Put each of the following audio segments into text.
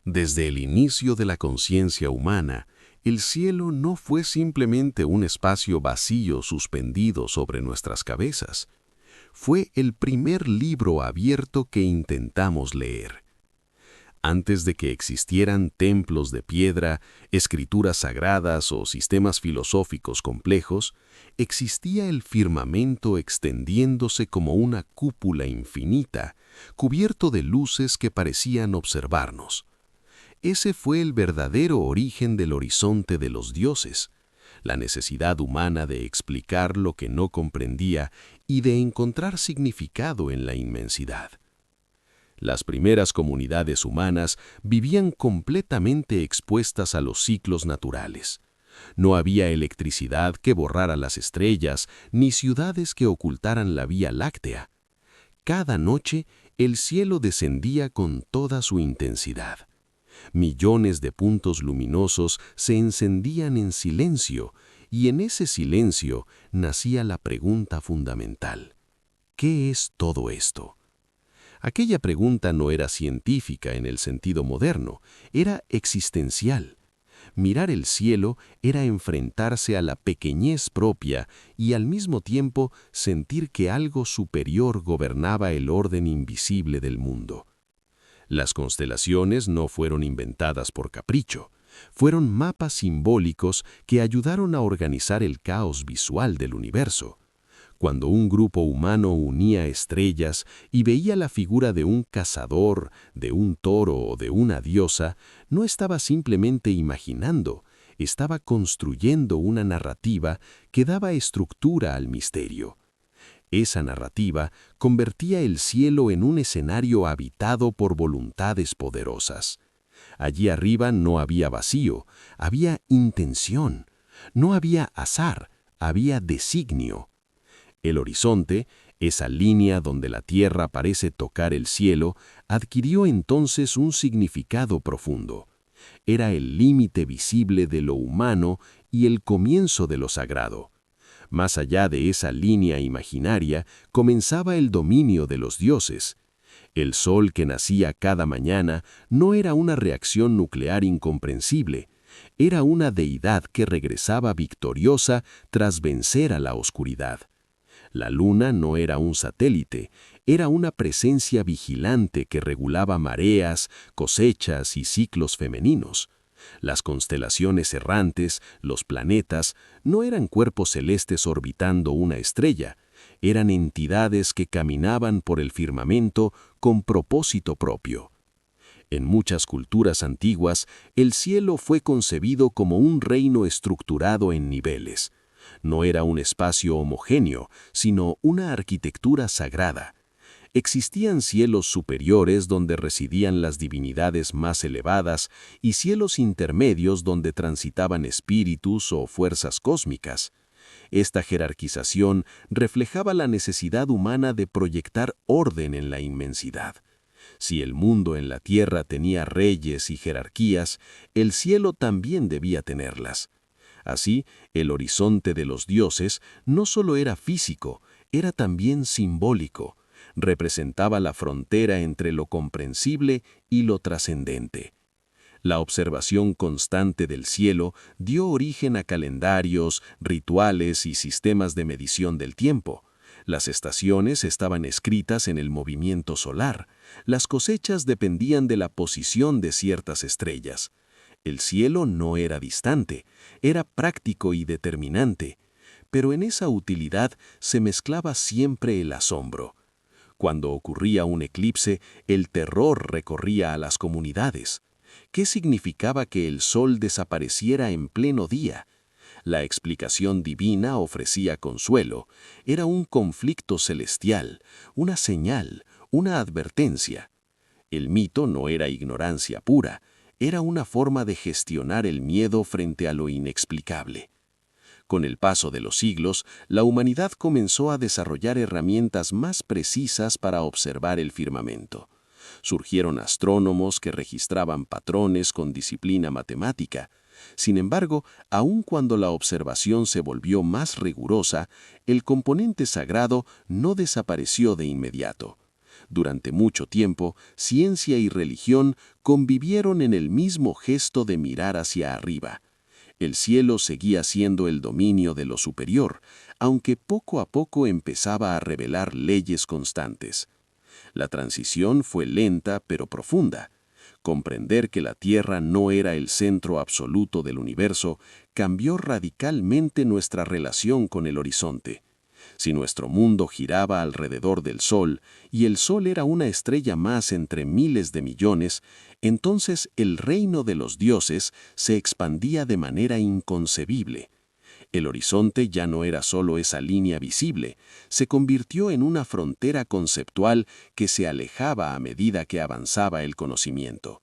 Desde el inicio de la conciencia humana, el cielo no fue simplemente un espacio vacío suspendido sobre nuestras cabezas. Fue el primer libro abierto que intentamos leer. Antes de que existieran templos de piedra, escrituras sagradas o sistemas filosóficos complejos, existía el firmamento extendiéndose como una cúpula infinita, cubierto de luces que parecían observarnos. Ese fue el verdadero origen del horizonte de los dioses, la necesidad humana de explicar lo que no comprendía y de encontrar significado en la inmensidad. Las primeras comunidades humanas vivían completamente expuestas a los ciclos naturales. No había electricidad que borrara las estrellas, ni ciudades que ocultaran la Vía Láctea. Cada noche, el cielo descendía con toda su intensidad. Millones de puntos luminosos se encendían en silencio, y en ese silencio nacía la pregunta fundamental: ¿qué es todo esto? Aquella pregunta no era científica en el sentido moderno, era existencial. Mirar el cielo era enfrentarse a la pequeñez propia y al mismo tiempo sentir que algo superior gobernaba el orden invisible del mundo. Las constelaciones no fueron inventadas por capricho, fueron mapas simbólicos que ayudaron a organizar el caos visual del universo. Cuando un grupo humano unía estrellas y veía la figura de un cazador, de un toro o de una diosa, no estaba simplemente imaginando, estaba construyendo una narrativa que daba estructura al misterio. Esa narrativa convertía el cielo en un escenario habitado por voluntades poderosas. Allí arriba no había vacío, había intención. No había azar, había designio. El horizonte, esa línea donde la tierra parece tocar el cielo, adquirió entonces un significado profundo. Era el límite visible de lo humano y el comienzo de lo sagrado. Más allá de esa línea imaginaria comenzaba el dominio de los dioses. El sol que nacía cada mañana no era una reacción nuclear incomprensible, era una deidad que regresaba victoriosa tras vencer a la oscuridad. La luna no era un satélite, era una presencia vigilante que regulaba mareas, cosechas y ciclos femeninos. Las constelaciones errantes, los planetas, no eran cuerpos celestes orbitando una estrella, eran entidades que caminaban por el firmamento con propósito propio. En muchas culturas antiguas, el cielo fue concebido como un reino estructurado en niveles. No era un espacio homogéneo, sino una arquitectura sagrada. Existían cielos superiores donde residían las divinidades más elevadas y cielos intermedios donde transitaban espíritus o fuerzas cósmicas. Esta jerarquización reflejaba la necesidad humana de proyectar orden en la inmensidad. Si el mundo en la tierra tenía reyes y jerarquías, el cielo también debía tenerlas. Así, el horizonte de los dioses no solo era físico, era también simbólico. Representaba la frontera entre lo comprensible y lo trascendente. La observación constante del cielo dio origen a calendarios, rituales y sistemas de medición del tiempo. Las estaciones estaban escritas en el movimiento solar. Las cosechas dependían de la posición de ciertas estrellas. El cielo no era distante, era práctico y determinante. Pero en esa utilidad se mezclaba siempre el asombro. Cuando ocurría un eclipse, el terror recorría a las comunidades. ¿Qué significaba que el sol desapareciera en pleno día? La explicación divina ofrecía consuelo. Era un conflicto celestial, una señal, una advertencia. El mito no era ignorancia pura, era una forma de gestionar el miedo frente a lo inexplicable. Con el paso de los siglos, la humanidad comenzó a desarrollar herramientas más precisas para observar el firmamento. Surgieron astrónomos que registraban patrones con disciplina matemática. Sin embargo, aun cuando la observación se volvió más rigurosa, el componente sagrado no desapareció de inmediato. Durante mucho tiempo, ciencia y religión convivieron en el mismo gesto de mirar hacia arriba. El cielo seguía siendo el dominio de lo superior, aunque poco a poco empezaba a revelar leyes constantes. La transición fue lenta pero profunda. Comprender que la Tierra no era el centro absoluto del universo cambió radicalmente nuestra relación con el horizonte. Si nuestro mundo giraba alrededor del Sol y el Sol era una estrella más entre miles de millones, entonces el reino de los dioses se expandía de manera inconcebible. El horizonte ya no era solo esa línea visible, se convirtió en una frontera conceptual que se alejaba a medida que avanzaba el conocimiento.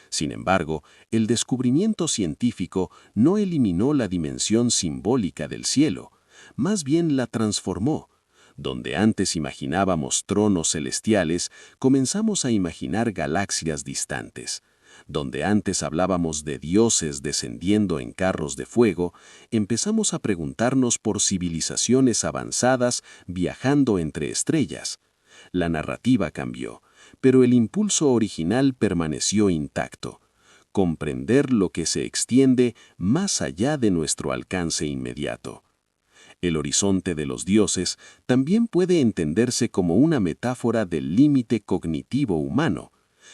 Sin embargo, el descubrimiento científico no eliminó la dimensión simbólica del cielo, más bien la transformó. Donde antes imaginábamos tronos celestiales, comenzamos a imaginar galaxias distantes. Donde antes hablábamos de dioses descendiendo en carros de fuego, empezamos a preguntarnos por civilizaciones avanzadas viajando entre estrellas. La narrativa cambió, pero el impulso original permaneció intacto: comprender lo que se extiende más allá de nuestro alcance inmediato. El horizonte de los dioses también puede entenderse como una metáfora del límite cognitivo humano.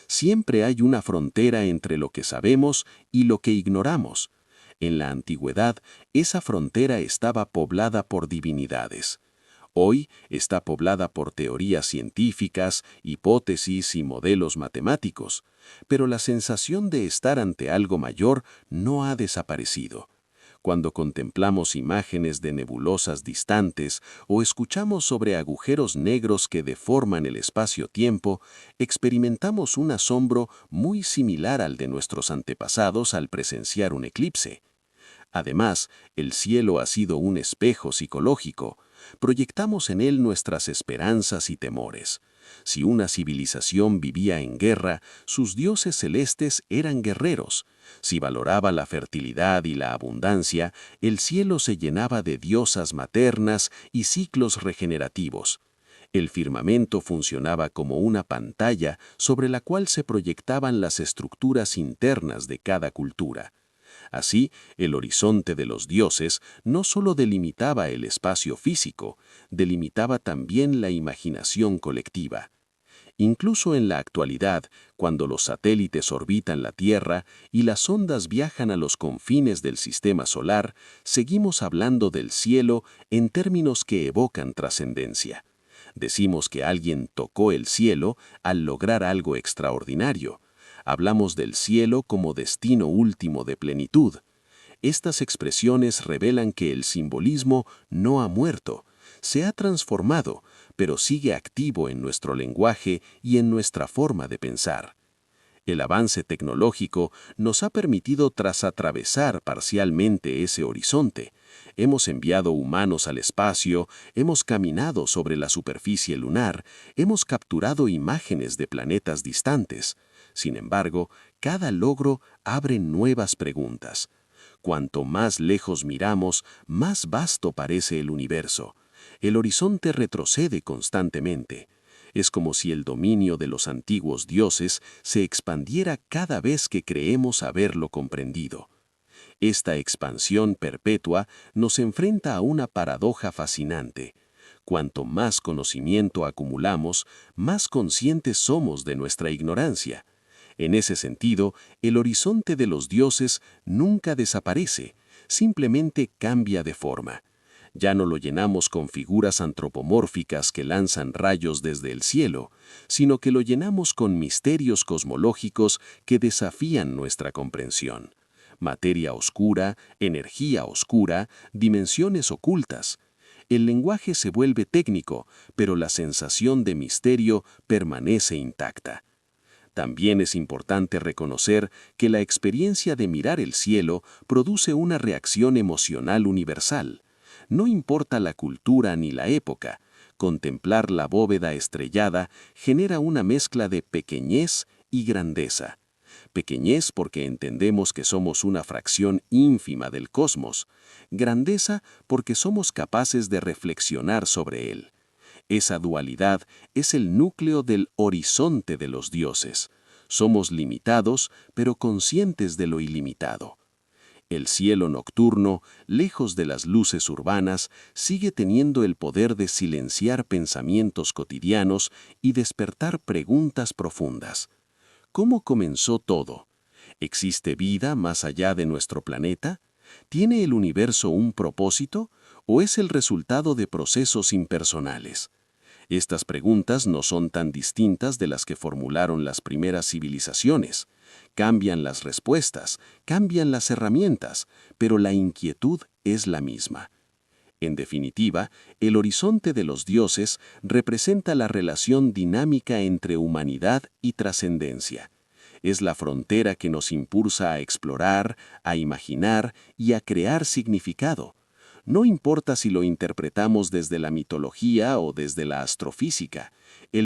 Siempre hay una frontera entre lo que sabemos y lo que ignoramos. En la antigüedad, esa frontera estaba poblada por divinidades. Hoy está poblada por teorías científicas, hipótesis y modelos matemáticos, pero la sensación de estar ante algo mayor no ha desaparecido. Cuando contemplamos imágenes de nebulosas distantes o escuchamos sobre agujeros negros que deforman el espacio-tiempo, experimentamos un asombro muy similar al de nuestros antepasados al presenciar un eclipse. Además, el cielo ha sido un espejo psicológico. Proyectamos en él nuestras esperanzas y temores. Si una civilización vivía en guerra, sus dioses celestes eran guerreros. Si valoraba la fertilidad y la abundancia, el cielo se llenaba de diosas maternas y ciclos regenerativos. El firmamento funcionaba como una pantalla sobre la cual se proyectaban las estructuras internas de cada cultura. Así, el horizonte de los dioses no solo delimitaba el espacio físico, delimitaba también la imaginación colectiva. Incluso en la actualidad, cuando los satélites orbitan la Tierra y las ondas viajan a los confines del sistema solar, seguimos hablando del cielo en términos que evocan trascendencia. Decimos que alguien tocó el cielo al lograr algo extraordinario. Hablamos del cielo como destino último de plenitud. Estas expresiones revelan que el simbolismo no ha muerto, se ha transformado, pero sigue activo en nuestro lenguaje y en nuestra forma de pensar. El avance tecnológico nos ha permitido atravesar parcialmente ese horizonte. Hemos enviado humanos al espacio, hemos caminado sobre la superficie lunar, hemos capturado imágenes de planetas distantes. Sin embargo, cada logro abre nuevas preguntas. Cuanto más lejos miramos, más vasto parece el universo. El horizonte retrocede constantemente. Es como si el dominio de los antiguos dioses se expandiera cada vez que creemos haberlo comprendido. Esta expansión perpetua nos enfrenta a una paradoja fascinante. Cuanto más conocimiento acumulamos, más conscientes somos de nuestra ignorancia. En ese sentido, el horizonte de los dioses nunca desaparece, simplemente cambia de forma. Ya no lo llenamos con figuras antropomórficas que lanzan rayos desde el cielo, sino que lo llenamos con misterios cosmológicos que desafían nuestra comprensión. Materia oscura, energía oscura, dimensiones ocultas. El lenguaje se vuelve técnico, pero la sensación de misterio permanece intacta. También es importante reconocer que la experiencia de mirar el cielo produce una reacción emocional universal. No importa la cultura ni la época, contemplar la bóveda estrellada genera una mezcla de pequeñez y grandeza. Pequeñez porque entendemos que somos una fracción ínfima del cosmos. Grandeza porque somos capaces de reflexionar sobre él. Esa dualidad es el núcleo del horizonte de los dioses. Somos limitados, pero conscientes de lo ilimitado. El cielo nocturno, lejos de las luces urbanas, sigue teniendo el poder de silenciar pensamientos cotidianos y despertar preguntas profundas. ¿Cómo comenzó todo? ¿Existe vida más allá de nuestro planeta? ¿Tiene el universo un propósito o es el resultado de procesos impersonales? Estas preguntas no son tan distintas de las que formularon las primeras civilizaciones. Cambian las respuestas, cambian las herramientas, pero la inquietud es la misma. En definitiva, el horizonte de los dioses representa la relación dinámica entre humanidad y trascendencia. Es la frontera que nos impulsa a explorar, a imaginar y a crear significado. No importa si lo interpretamos desde la mitología o desde la astrofísica, el